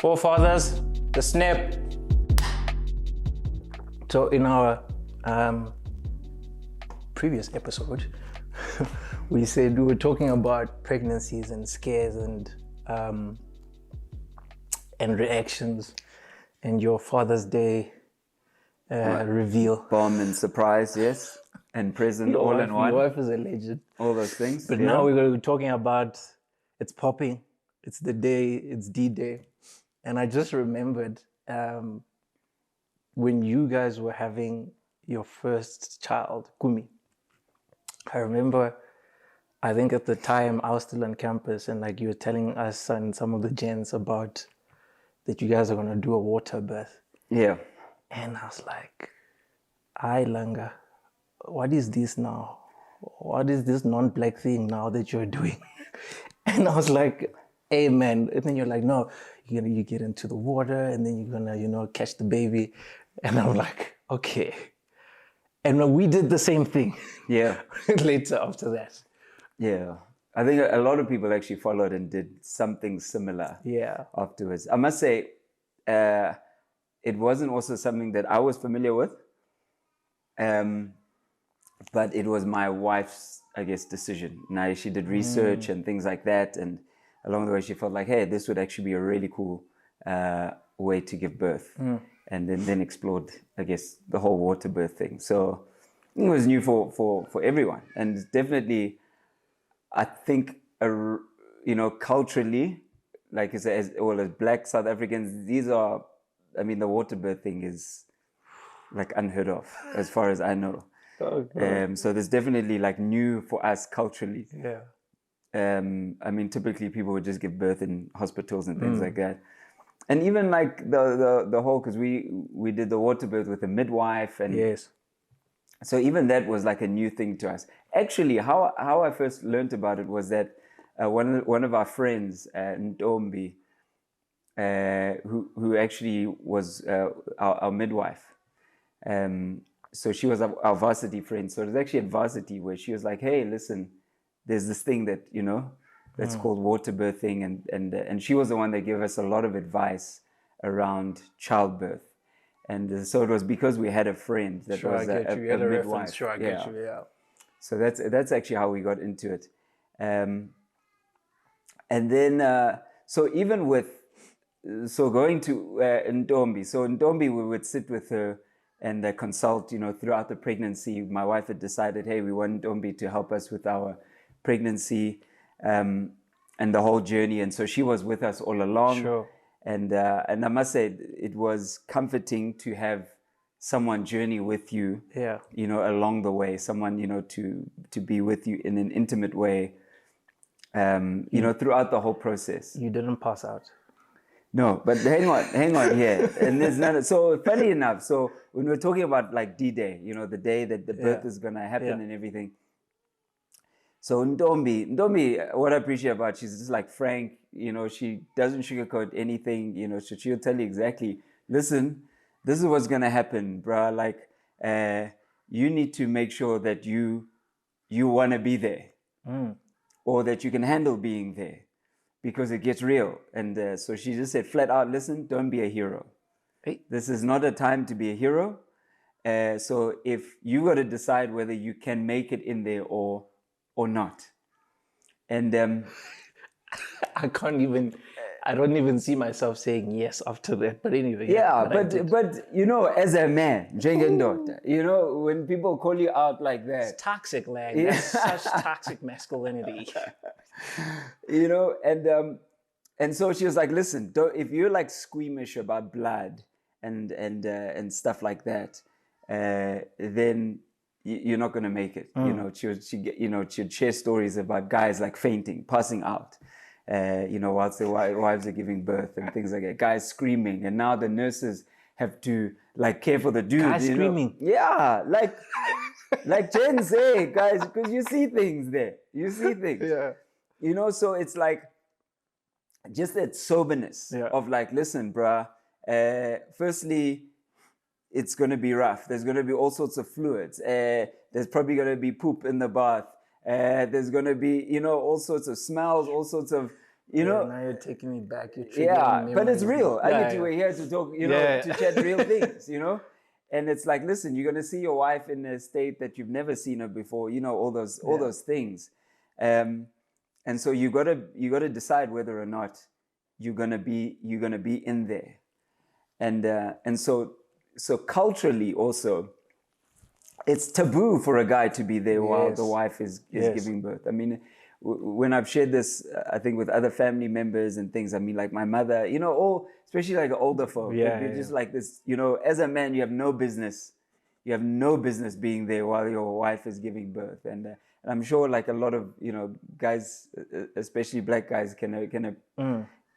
Forefathers, the snap. So in our previous episode, we said we were talking about pregnancies and scares and reactions, and your Father's Day reveal. Bomb and surprise, yes, and present all in one. Your wife is a legend. All those things. But now we're going to be talking about it's popping. It's the day. It's D-Day, and I just remembered when you guys were having your first child, Kumi. I remember, I think at the time I was still on campus, and like you were telling us and some of the gents about that you guys are gonna do a water birth. Yeah. And I was like, "Hi, Langa, what is this now? What is this non-black thing now that you're doing?" And I was like, "Hey, man." And then you're like, "No, you get into the water, and then you're gonna, catch the baby." And I'm like, "Okay." And we did the same thing. Yeah. Later after that. Yeah. I think a lot of people actually followed and did something similar. Yeah. Afterwards. I must say, it wasn't also something that I was familiar with. But it was my wife's, I guess, decision. Now, she did research and things like that. And along the way, she felt like, hey, this would actually be a really cool way to give birth. And then explored, I guess, the whole water birth thing. So it was new for everyone. And definitely, I think, culturally, like you say, as Black South Africans, the water birth thing is like unheard of as far as I know. Okay. So there's definitely like new for us culturally. Yeah. Typically people would just give birth in hospitals and things like that. And even like the whole, because we did the water birth with a midwife, and yes. So even that was like a new thing to us. Actually, how I first learned about it was that one of our friends, Ntombi, who actually was our midwife. So she was our varsity friend. So it was actually at varsity where she was like, "Hey, listen, there's this thing that that's called water birthing," and she was the one that gave us a lot of advice around childbirth. And so it was because we had a friend that was a midwife. Sure, I get you. Yeah. So that's actually how we got into it. And then so even with going to Ntombi. So Ntombi, we would sit with her and consult. Throughout the pregnancy, my wife had decided, hey, we want Ntombi to help us with our pregnancy and the whole journey. And so she was with us all along. Sure. And I must say, it was comforting to have someone journey with you, Yeah. Along the way, someone, to be with you in an intimate way, throughout the whole process. You didn't pass out. No, but hang on here. And there's none. So funny enough, so when we're talking about like D-Day, the day that the birth is going to happen and everything. So Ntombi, what I appreciate about, she's just like frank, she doesn't sugarcoat anything, so she'll tell you exactly, listen, this is what's going to happen, bruh. Like, you need to make sure that you want to be there or that you can handle being there because it gets real. And so she just said flat out, listen, don't be a hero. Hey. This is not a time to be a hero. So if you got to decide whether you can make it in there or not. And I don't even see myself saying yes after that. But anyway. Yeah, but as a man, when people call you out like that. It's toxic, like that's such toxic masculinity. And so she was like, listen, if you're like squeamish about blood and stuff like that, then you're not going to make it. She'd share stories about guys like fainting, passing out, whilst their wives are giving birth and things like that. Guys screaming, and now the nurses have to like care for the dude. Guys screaming. Yeah, like Jen say, guys, because you see things there. You see things. Yeah. So it's like just that soberness of like, listen, bruh. Firstly, it's going to be rough. There's going to be all sorts of fluids. There's probably going to be poop in the bath. There's going to be, all sorts of smells, all sorts of, You know, now you're taking me back. You're triggering yeah, but it's memories real. now. Yeah, We're here to talk, Yeah. to chat real things, And it's like, listen, you're gonna see your wife in a state that you've never seen her before, all those things. And so you gotta decide whether or not you're gonna be in there. And so culturally also, it's taboo for a guy to be there while the Yes. wife is Yes. giving birth. I mean, when I've shared this, I think with other family members and things, I mean, like my mother, all, especially like older folk, Yeah, they're yeah, just like this, as a man, you have no business being there while your wife is giving birth. And I'm sure like a lot of, guys, especially black guys can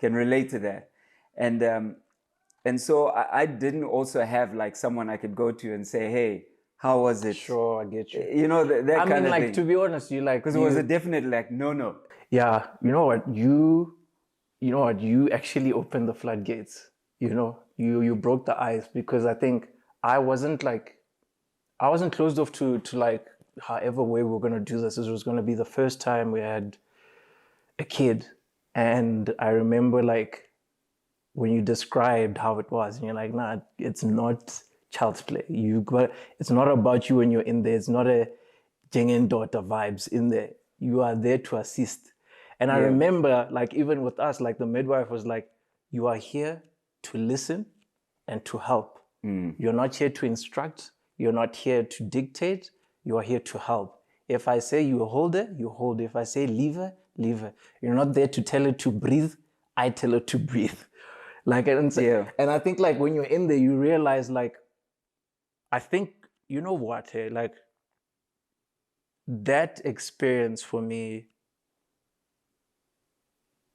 relate to that. And so I didn't also have like someone I could go to and say, hey, how was it? Sure, I get you. That I kind mean, of like, thing. to be honest, Because it was a definite like, no. Yeah, you know what? You actually opened the floodgates. You broke the ice, because I think I wasn't closed off to like however way we were gonna do this. This was gonna be the first time we had a kid, and I remember like when you described how it was, and you're like, nah, it's not child's play. It's not about you when you're in there. It's not a Jengen daughter vibes in there. You are there to assist. And I remember, like, even with us, like, the midwife was like, you are here to listen and to help. You're not here to instruct. You're not here to dictate. You are here to help. If I say you hold her, you hold her. If I say leave her, leave her. You're not there to tell her to breathe. I tell her to breathe. Like, and I think, like, when you're in there, you realize, like, I think, you know what, hey, like, that experience for me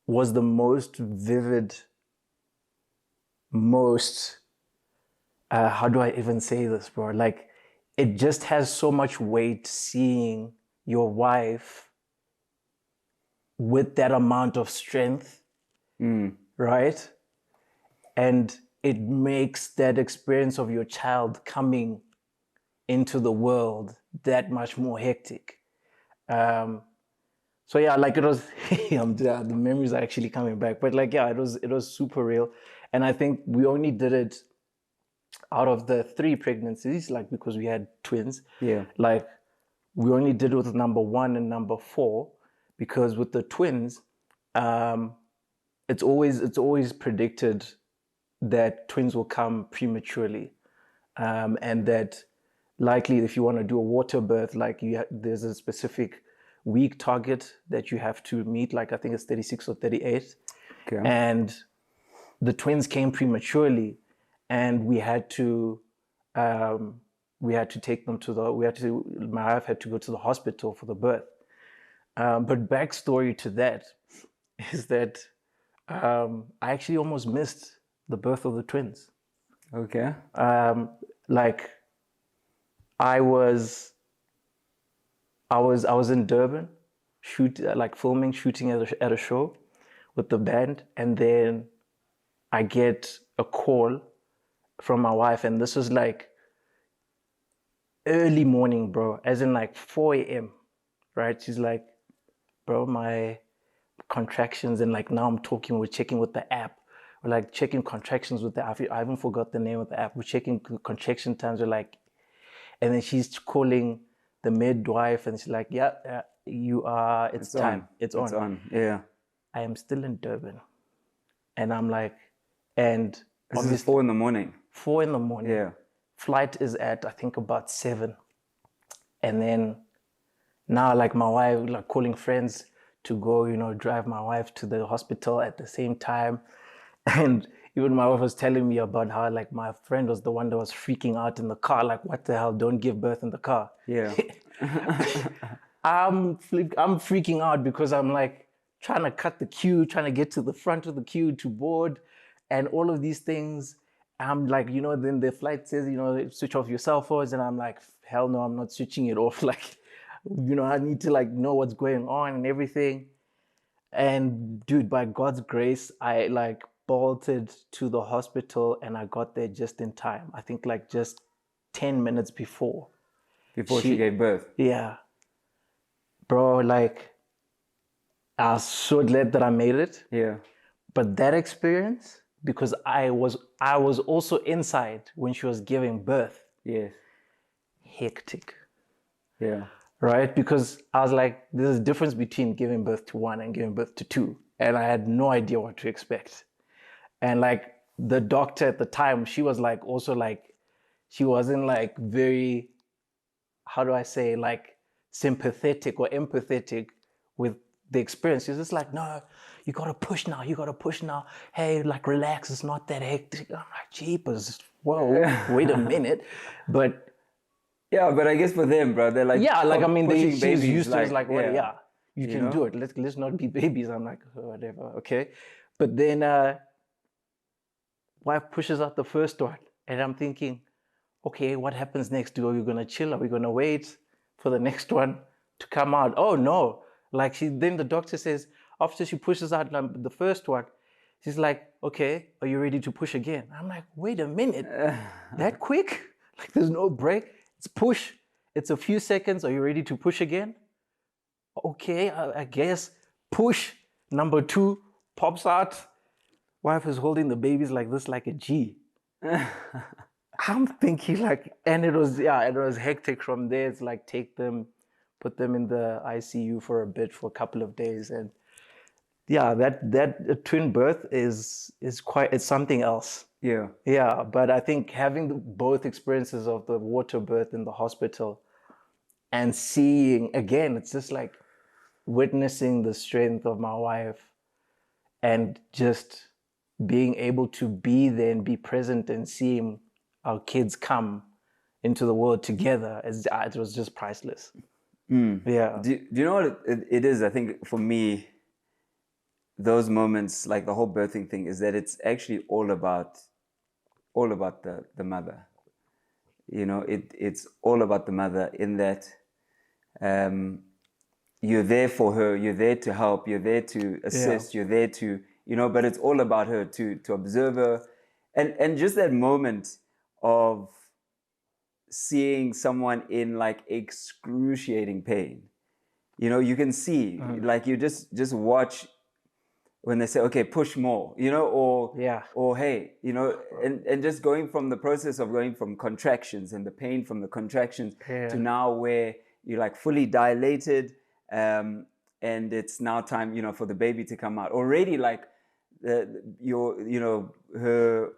was the most vivid, how do I even say this, bro? Like, it just has so much weight seeing your wife with that amount of strength, right? And it makes that experience of your child coming into the world that much more hectic. So yeah, like, it was, the memories are actually coming back. But like, yeah, it was super real. And I think we only did it out of the 3 pregnancies, like, because we had twins. Yeah. Like, we only did it with number 1 and number 4, because with the twins, it's always predicted that twins will come prematurely, and that likely, if you want to do a water birth, like, there's a specific week target that you have to meet. Like, I think it's 36 or 38. Okay. And the twins came prematurely, and we had to take them my wife had to go to the hospital for the birth. But backstory to that is that I actually almost missed the birth of the twins. Okay. Like, I was in Durban, shooting at a show with the band, and then I get a call from my wife, and this was like early morning, bro, as in like 4 a.m. Right? She's like, bro, my contractions, and like, now we're checking with the app. We're like checking contractions with the app. I haven't forgot the name of the app. We're checking contraction times. We're like, and then she's calling the midwife, and she's like, yeah, you are, it's time. It's on. Yeah. I am still in Durban. And I'm like, and this is 4 a.m. 4 a.m. Yeah. Flight is at, I think, about 7. And then now, like, my wife, like, calling friends to go, drive my wife to the hospital at the same time. And even my wife was telling me about how, like, my friend was the one that was freaking out in the car, like, what the hell, don't give birth in the car. Yeah. I'm freaking out, because I'm like trying to cut the queue, trying to get to the front of the queue to board, and all of these things. I'm like, then the flight says, switch off your cell phones, and I'm like, hell no, I'm not switching it off. Like, I need to, like, know what's going on and everything. And dude, by God's grace, I, like, bolted to the hospital, and I got there just in time. I think, like, just 10 minutes before she gave birth. Yeah. Bro, like, I was so glad that I made it. Yeah. But that experience, because I was also inside when she was giving birth, Yes. hectic, Yeah. right? Because I was like, there's a difference between giving birth to one and giving birth to two. And I had no idea what to expect. And like the doctor at the time, she was like also like, she wasn't like very, how do I say, like sympathetic or empathetic with the experience. She's just like, no, you gotta push now, you gotta push now. Hey, like relax, it's not that hectic. I'm like, jeepers, whoa, wait a minute. But Yeah, but I guess for them, bro, they're like, yeah, like I mean, pushing she's babies, used to it. It's like, well, yeah, yeah, you you can know? do it. Let's not be babies. I'm like, oh, whatever, okay. But then wife pushes out the first one, and I'm thinking, okay, what happens next? Are we gonna chill? Are we gonna wait for the next one to come out? Oh no! Like then the doctor says after she pushes out the first one, she's like, okay, are you ready to push again? I'm like, wait a minute, that quick? Like there's no break. It's push. It's a few seconds. Are you ready to push again? Okay, I guess push. Number two pops out. Wife is holding the babies like this, like a G. I'm thinking like, and it was hectic from there. It's like take them, put them in the ICU for a bit for a couple of days, and yeah, that twin birth is quite, it's something else. Yeah. Yeah, but I think having both experiences of the water birth in the hospital and seeing again, it's just like witnessing the strength of my wife and just being able to be there and be present and seeing our kids come into the world together, it was just priceless. Yeah. Do you know what it is? I think for me, those moments, like the whole birthing thing, is that it's actually all about the mother. You know, it's all about the mother in that you're there for her, you're there to help, you're there to assist, you're there to, you know, but it's all about her, to observe her. And just that moment of seeing someone in like excruciating pain. You know, you can see, like you just watch when they say, okay, push more, you know, or hey, you know, and just going from the process of going from contractions and the pain from the contractions to now where you're like fully dilated, and it's now time, you know, for the baby to come out. Already like her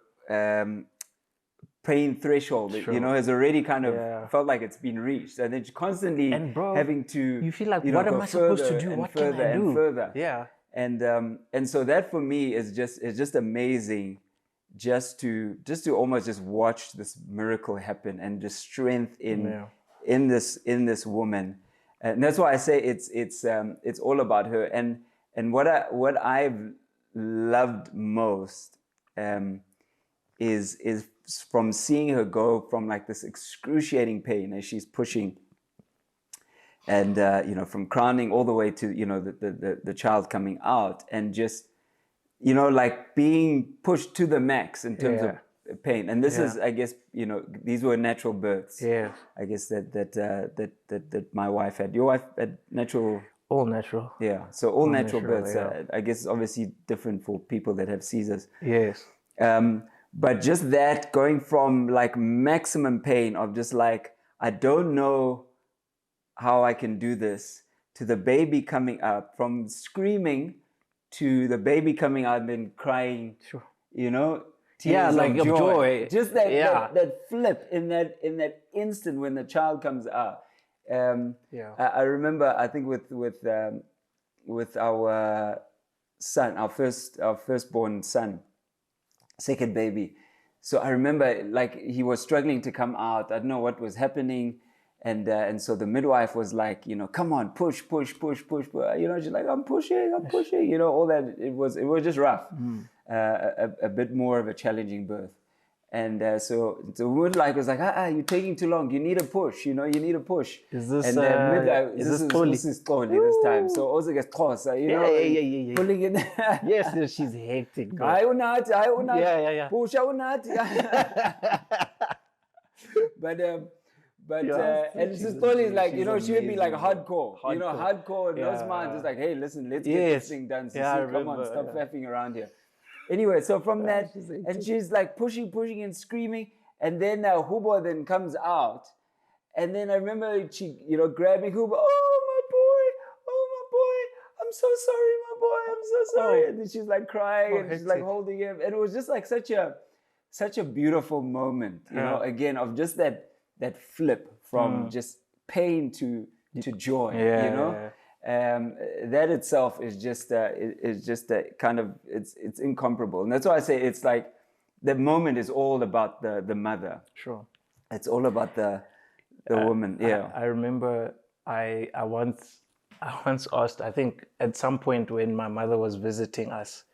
pain threshold, you know, has already kind of felt like it's been reached, and then constantly having to, you feel like, you know, what am I supposed to do? What can I do? and further. Yeah. And so that for me is just amazing, just to almost just watch this miracle happen and just strength in this woman. And that's why I say it's all about her. And what I've loved most is from seeing her go from like this excruciating pain as she's pushing, and you know, from crowning all the way to, you know, the child coming out, and just, you know, like being pushed to the max in terms of pain. And this is, I guess, you know, these were natural births. Yeah. I guess that my wife had. Your wife had natural. All natural. Yeah. So all natural births. Yeah. I guess it's obviously different for people that have Caesars. Yes. But just that, going from like maximum pain of just like, I don't know how I can do this, to the baby coming up, from screaming to the baby coming out and then crying, you know, tears like of joy. Just that flip in that instant when the child comes out. I remember, I think with our son, our firstborn son, second baby. So I remember like he was struggling to come out. I don't know what was happening. And so the midwife was like, you know, come on, push. You know, she's like, I'm pushing. You know, all that. It was just rough. A bit more of a challenging birth. And so the midwife was like, you're taking too long. You need a push. You know, you need a push. Is this and midwife, this is Toli this time. So also gets toss. You know, yeah. pulling it. Yes, she's hectic. I unat. Yeah. Push unat. But Yeah, and she's Sistoli is like, she's you know, she would be like amazing, bro. hardcore, you know, hardcore in those minds. It's like, hey, listen, let's get this Yes. thing done. So Yeah, I come on, remember, stop yeah. faffing around here. Anyway, so from that, she's and 18. she's like pushing and screaming, and then Hubo then comes out, and then I remember she, you know, grabbing Hubo, oh my boy, I'm so sorry, my boy, I'm so sorry, and then she's like crying, and she's like hectic. holding him, and it was just like such a beautiful moment, you know, again of just that flip from just pain to joy, you know. That itself is just kind of it's incomparable, and that's why I say it's like the moment is all about the mother. Sure. It's all about the woman. Yeah. I remember I once asked, I think at some point when my mother was visiting us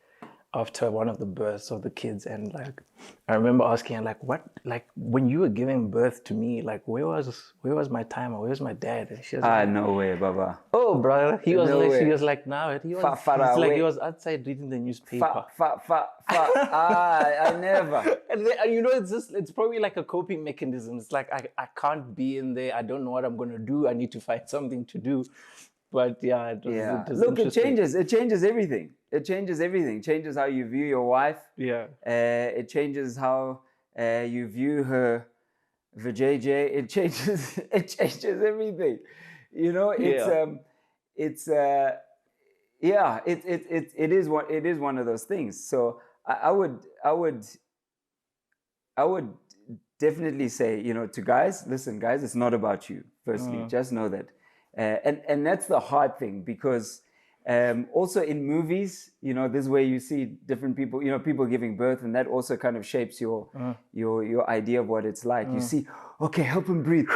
after one of the births of the kids, and like I remember asking her, like, what, like when you were giving birth to me, like where was my timer, where's my dad? And she was like, No way, Baba. oh brother, he was No like way. she was like, no, he was Far it's like away. he was outside reading the newspaper. I never. And then, you know, it's probably like a coping mechanism. It's like I can't be in there, I don't know what I'm gonna do, I need to find something to do. But yeah, it was Look, it changes everything. It changes how you view your wife. Yeah. It changes how you view her vajayjay. It changes everything. You know, it is one of those things. So I would definitely say, you know, to guys, listen, guys, it's not about you. Firstly, just know that. And that's the hard thing, because also in movies, you know, this is where you see different people, you know, people giving birth, and that also kind of shapes your idea of what it's like. You see, okay, help him breathe.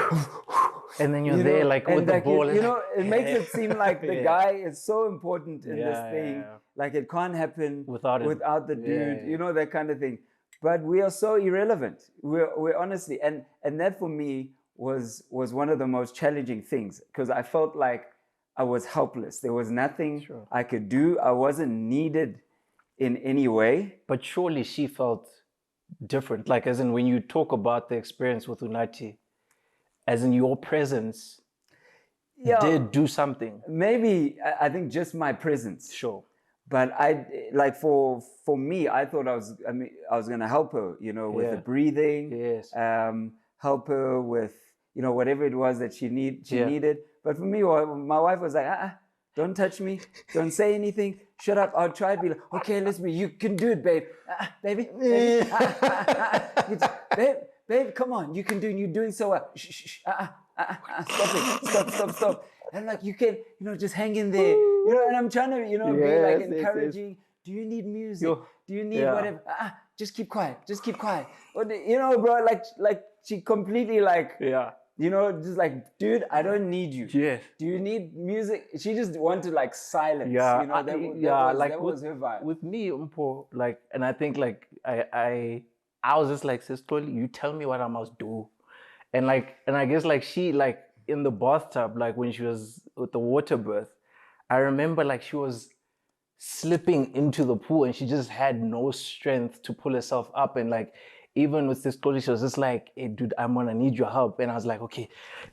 And then you're there like with the ball. You know, it makes it seem like the guy is so important in this thing. Yeah. Like it can't happen Without him. without the dude, you know, that kind of thing. But we are so irrelevant. We're honestly, and that for me was one of the most challenging things, because I felt like I was helpless. There was nothing I could do. I wasn't needed in any way. But surely she felt different. Like, as in when you talk about the experience with Unati, as in your presence did do something. Maybe I think just my presence. Sure. But I like for me, I thought I was gonna help her, you know, with the breathing. Yes. Help her with, you know, whatever it was that she needed. But for me, my wife was like, don't touch me, don't say anything, shut up. I'll try to be like, okay, you can do it, babe. Baby. Babe, come on, you can do it, you're doing so well. Shh. Stop. And like, you can, you know, just hang in there. You know, and I'm trying to, you know, be like encouraging. Yes. Do you need music? Do you need whatever? Just keep quiet. But, you know, bro, like she completely like, you know, just like, dude, I don't need you. Yes. Do you need music? She just wanted like silence. Yeah. You know, that was her vibe. With me, Umpo, like, and I think like I was just like, sister, you tell me what I must do. And I guess like she, like in the bathtub, like when she was with the water birth, I remember like she was slipping into the pool and she just had no strength to pull herself up. And like, even with this story, she was just like, hey dude, I'm gonna need your help. And I was like, okay,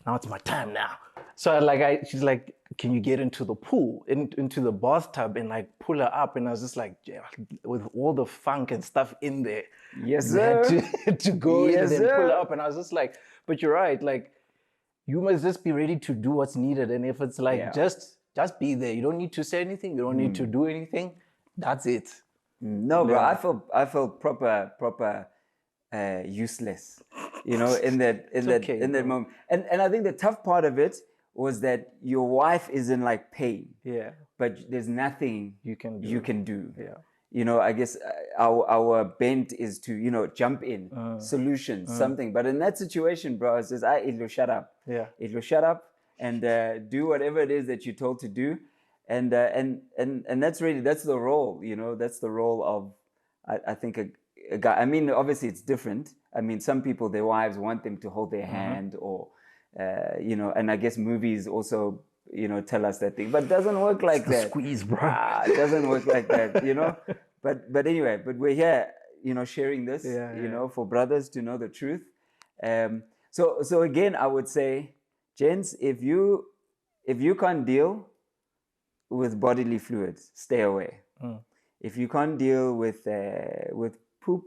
now it's my time now. So like she's like, can you get into the pool, into the bathtub, and like pull her up? And I was just like, yeah, with all the funk and stuff in there. Yes, sir. To go in and then pull her up. And I was just like, but you're right, like you must just be ready to do what's needed. And if it's like just be there, you don't need to say anything, you don't need to do anything. That's it. No, bro, I felt proper useless, you know, in that moment. And I think the tough part of it was that your wife is in like pain. Yeah. But there's nothing you can do. Yeah. You know, I guess our bent is to, you know, jump in, solutions, something. But in that situation, bro, it says, Idlo, shut up. Yeah. Idlo, shut up and do whatever it is that you're told to do. And that's the role, you know, that's the role of, I think, a guy. I mean, obviously it's different. I mean, some people, their wives want them to hold their hand or, you know, and I guess movies also, you know, tell us that thing, but it doesn't work like that. Squeeze, bro. It doesn't work like that, you know. But anyway, but we're here, you know, sharing this, you know, for brothers to know the truth. So again, I would say, gents, if you can't deal with bodily fluids, stay away. If you can't deal with poop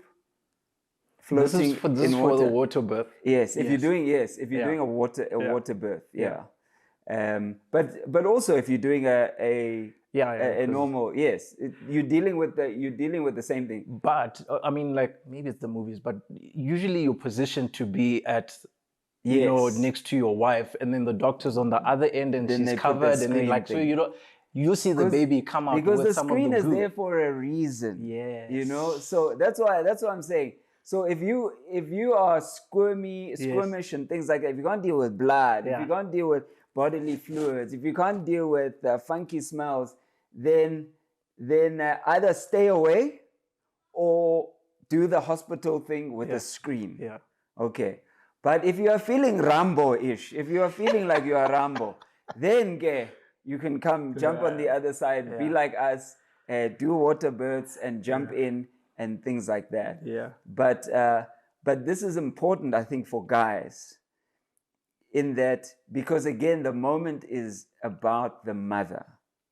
floating this is in for the water, water birth. yes. If you're doing a water birth, but also if you're doing a normal, yes, you're dealing with the same thing. But I mean, like, maybe it's the movies, but usually you're positioned to be at, you know, next to your wife, and then the doctor's on the other end, and Then she's covered, and then like, so you see the baby come out because with the some screen of the is there for a reason. Yes. You know, so that's what I'm saying. So if you are squirmish and things like that, if you can't deal with blood, if you can't deal with bodily fluids, if you can't deal with funky smells, then either stay away or do the hospital thing with a screen. Yeah. Okay. But if you are feeling Rambo-ish, if you are feeling like you are Rambo, then you can come jump on the other side, be like us, do water births and jump in and things like that. Yeah. But this is important, I think, for guys, in that, because again, the moment is about the mother.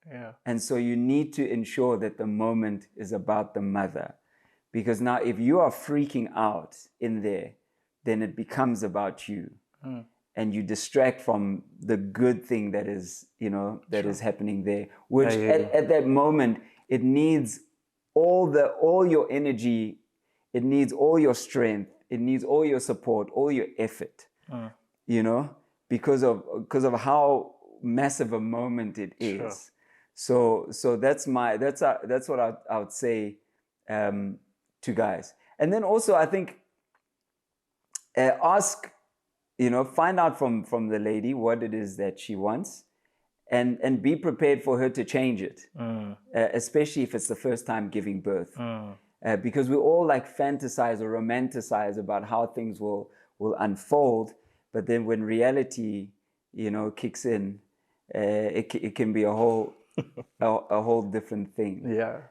Yeah. And so you need to ensure that the moment is about the mother. Because now if you are freaking out in there, then it becomes about you. And you distract from the good thing that is, is happening there. Which at that moment, it needs all your energy, it needs all your strength, it needs all your support, all your effort. Because of how massive a moment it is. So that's what I would say to guys. And then also I think ask, find out from the lady what it is that she wants, and be prepared for her to change it, especially if it's the first time giving birth. Because we all like fantasize or romanticize about how things will unfold, but then when reality, kicks in, it can be a whole a whole different thing. Yeah.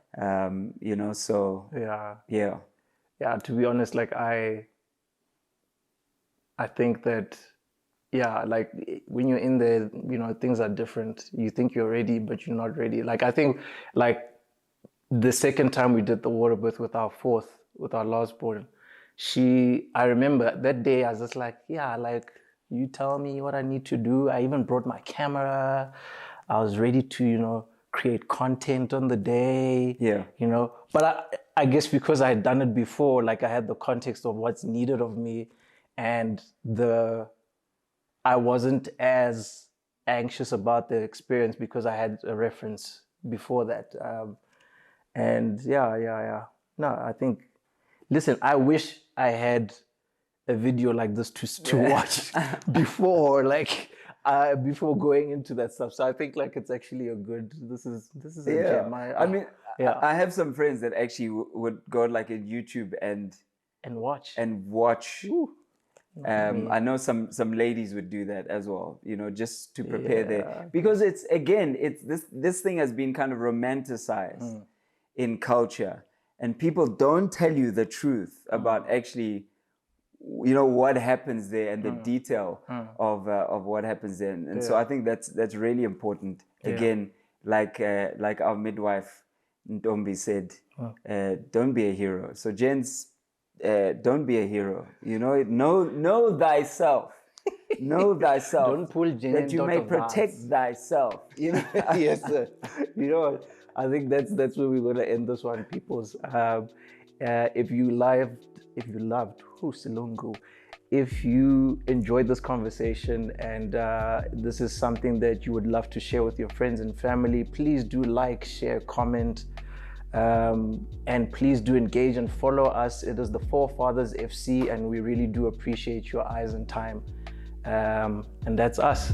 So yeah, to be honest, like I think that, like when you're in there, things are different. You think you're ready, but you're not ready. Like I think, like the second time we did the water birth with our last born, I remember that day I was just like, like, you tell me what I need to do. I even brought my camera. I was ready to, create content on the day. But I guess because I had done it before, like I had the context of what's needed of me, and I wasn't as anxious about the experience because I had a reference before that. And no, I think, listen, I wish I had a video like this to watch before, like before going into that stuff. So I think like it's actually this is a gem. I have some friends that actually would go like in YouTube and watch. Ooh. I know some ladies would do that as well, just to prepare there, because it's this thing has been kind of romanticized in culture, and people don't tell you the truth about actually, what happens there and the detail of what happens there. And so I think that's really important. Again, like our midwife Ntombi said, don't be a hero. So gents, don't be a hero. Know thyself. Know thyself. Don't pull that you may protect thyself. Yes, sir. I think that's where we're gonna end this one, peoples. If you loved Silungu, if you enjoyed this conversation and this is something that you would love to share with your friends and family, please do like, share, comment. And please do engage and follow us. It is the Forefathers FC, and we really do appreciate your eyes and time. And that's us.